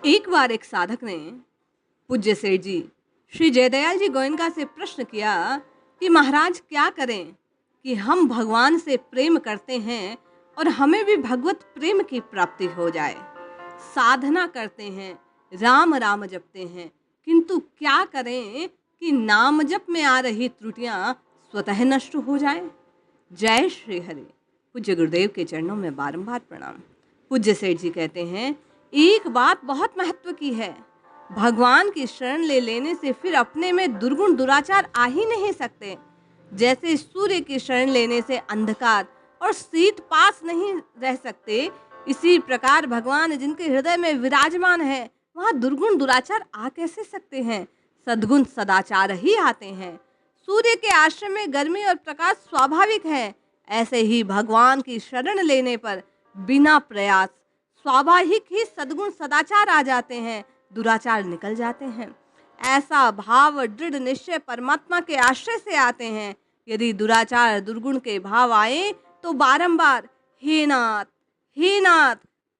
एक बार एक साधक ने पूज्य सेठ जी श्री जयदयाल जी गोयनका से प्रश्न किया कि महाराज क्या करें कि हम भगवान से प्रेम करते हैं और हमें भी भगवत प्रेम की प्राप्ति हो जाए। साधना करते हैं, राम राम जपते हैं, किंतु क्या करें कि नाम जप में आ रही त्रुटियां स्वतः नष्ट हो जाएं। जय श्री हरि। पूज्य गुरुदेव के चरणों में बारंबार प्रणाम। पूज्य सेठ जी कहते हैं, एक बात बहुत महत्व की है, भगवान की शरण ले लेने से फिर अपने में दुर्गुण दुराचार आ ही नहीं सकते। जैसे सूर्य की शरण लेने से अंधकार और शीत पास नहीं रह सकते, इसी प्रकार भगवान जिनके हृदय में विराजमान है वहाँ दुर्गुण दुराचार आ कैसे सकते हैं। सद्गुण सदाचार ही आते हैं। सूर्य के आश्रय में गर्मी और प्रकाश स्वाभाविक है, ऐसे ही भगवान की शरण लेने पर बिना प्रयास स्वाभाविक ही सद्गुण सदाचार आ जाते हैं, दुराचार निकल जाते हैं। ऐसा भाव दृढ़ निश्चय परमात्मा के आश्रय से आते हैं। यदि दुराचार दुर्गुण के भाव आए तो बारंबार हे नाथ हे नाथ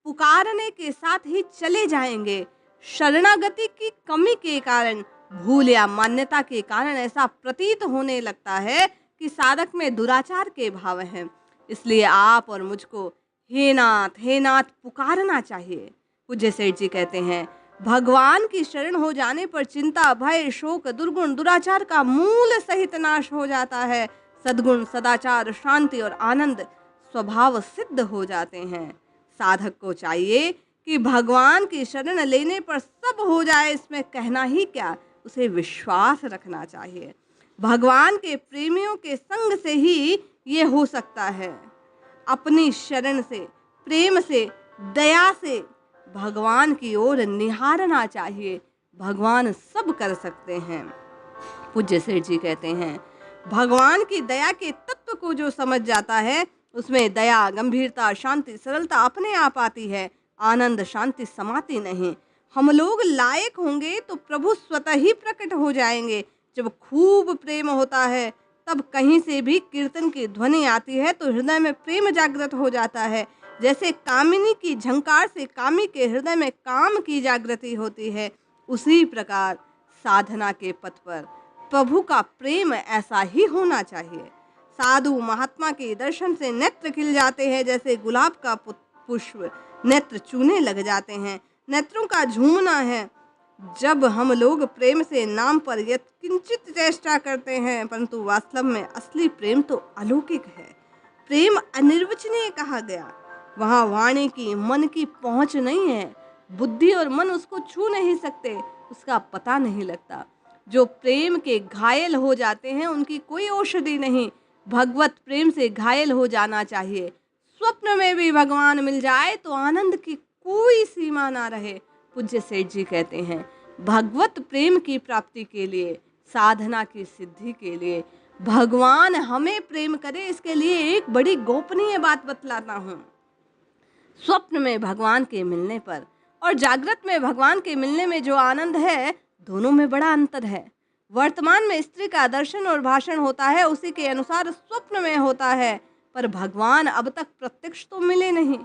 पुकारने के साथ ही चले जाएंगे। शरणागति की कमी के कारण, भूल या मान्यता के कारण ऐसा प्रतीत होने लगता है कि साधक में दुराचार के भाव हैं। इसलिए आप और मुझको हे नाथ पुकारना चाहिए। पूज्य सेठ जी कहते हैं, भगवान की शरण हो जाने पर चिंता भय शोक दुर्गुण दुराचार का मूल सहित नाश हो जाता है। सद्गुण सदाचार शांति और आनंद स्वभाव सिद्ध हो जाते हैं। साधक को चाहिए कि भगवान की शरण लेने पर सब हो जाए, इसमें कहना ही क्या, उसे विश्वास रखना चाहिए। भगवान के प्रेमियों के संग से ही ये हो सकता है। अपनी शरण से, प्रेम से, दया से भगवान की ओर निहारना चाहिए। भगवान सब कर सकते हैं। पूज्य सेठ जी कहते हैं, भगवान की दया के तत्व को जो समझ जाता है उसमें दया गंभीरता शांति सरलता अपने आप आती है। आनंद शांति समाती नहीं। हम लोग लायक होंगे तो प्रभु स्वतः ही प्रकट हो जाएंगे। जब खूब प्रेम होता है तब कहीं से भी कीर्तन की ध्वनि आती है तो हृदय में प्रेम जागृत हो जाता है। जैसे कामिनी की झंकार से कामी के हृदय में काम की जागृति होती है, उसी प्रकार साधना के पथ पर प्रभु का प्रेम ऐसा ही होना चाहिए। साधु महात्मा के दर्शन से नेत्र खिल जाते हैं, जैसे गुलाब का पुष्प नेत्र चूने लग जाते हैं। नेत्रों का झूमना है। जब हम लोग प्रेम से नाम पर यत्किंचित चेष्टा करते हैं, परंतु वास्तव में असली प्रेम तो अलौकिक है। प्रेम अनिर्वचनीय कहा गया। वहाँ वाणी की मन की पहुँच नहीं है। बुद्धि और मन उसको छू नहीं सकते, उसका पता नहीं लगता। जो प्रेम के घायल हो जाते हैं उनकी कोई औषधि नहीं। भगवत प्रेम से घायल हो जाना चाहिए। स्वप्न में भी भगवान मिल जाए तो आनंद की कोई सीमा ना रहे। पूज्य सेठ जी कहते हैं, भगवत प्रेम की प्राप्ति के लिए, साधना की सिद्धि के लिए भगवान हमें प्रेम करे, इसके लिए एक बड़ी गोपनीय बात बतलाता हूँ। स्वप्न में भगवान के मिलने पर और जागृत में भगवान के मिलने में जो आनंद है, दोनों में बड़ा अंतर है। वर्तमान में स्त्री का दर्शन और भाषण होता है, उसी के अनुसार स्वप्न में होता है, पर भगवान अब तक प्रत्यक्ष तो मिले नहीं।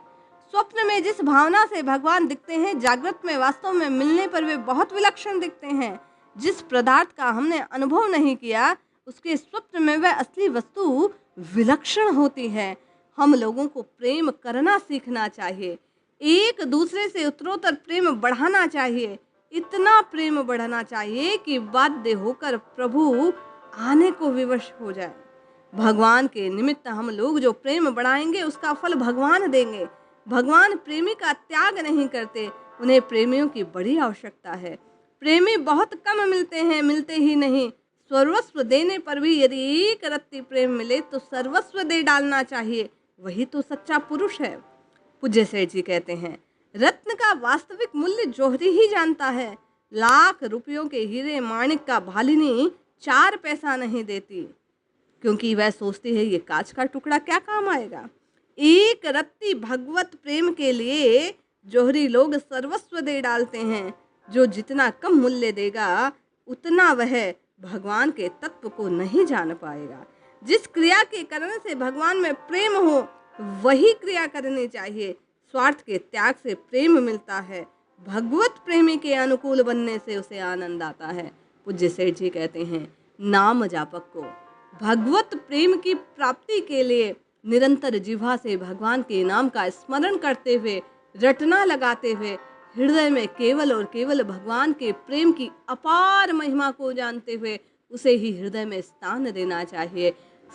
स्वप्न में जिस भावना से भगवान दिखते हैं, जागृत में वास्तव में मिलने पर वे बहुत विलक्षण दिखते हैं। जिस पदार्थ का हमने अनुभव नहीं किया, उसके स्वप्न में वह असली वस्तु विलक्षण होती है। हम लोगों को प्रेम करना सीखना चाहिए। एक दूसरे से उत्तरोत्तर प्रेम बढ़ाना चाहिए। इतना प्रेम बढ़ाना चाहिए कि बाध्य होकर प्रभु आने को विवश हो जाए। भगवान के निमित्त हम लोग जो प्रेम बढ़ाएंगे उसका फल भगवान देंगे। भगवान प्रेमी का त्याग नहीं करते, उन्हें प्रेमियों की बड़ी आवश्यकता है। प्रेमी बहुत कम मिलते हैं, मिलते ही नहीं। सर्वस्व देने पर भी यदि एक रत्ती प्रेम मिले तो सर्वस्व दे डालना चाहिए, वही तो सच्चा पुरुष है। पूज्य सेठ जी कहते हैं, रत्न का वास्तविक मूल्य जोहरी ही जानता है। लाख रुपयों के हीरे माणिक का भालिनी 4 पैसा नहीं देती, क्योंकि वह सोचती है ये कांच का टुकड़ा क्या काम आएगा। एक रत्ती भगवत प्रेम के लिए जोहरी लोग सर्वस्व दे डालते हैं। जो जितना कम मूल्य देगा उतना वह भगवान के तत्व को नहीं जान पाएगा। जिस क्रिया के करने से भगवान में प्रेम हो वही क्रिया करनी चाहिए। स्वार्थ के त्याग से प्रेम मिलता है। भगवत प्रेमी के अनुकूल बनने से उसे आनंद आता है। पूज्य सेठ जी कहते हैं, नाम जापक को भगवत प्रेम की प्राप्ति के लिए निरंतर जिह्वा से भगवान के नाम का स्मरण करते हुए, रटना लगाते हुए, हृदय में केवल और केवल भगवान के प्रेम की अपार महिमा को जानते हुए उसे ही हृदय में स्थान देना चाहिए।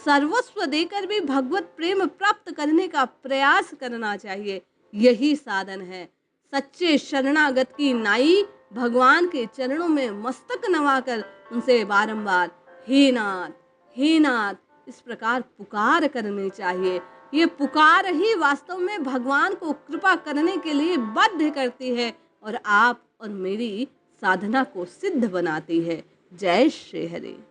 सर्वस्व देकर भी भगवत प्रेम प्राप्त करने का प्रयास करना चाहिए। यही साधन है। सच्चे शरणागत की नाई भगवान के चरणों में मस्तक नवाकर उनसे बारंबार हे नाथ, हे नाथ इस प्रकार पुकार करनी चाहिए। ये पुकार ही वास्तव में भगवान को कृपा करने के लिए बाध्य करती है और आप और मेरी साधना को सिद्ध बनाती है। जय श्री हरि।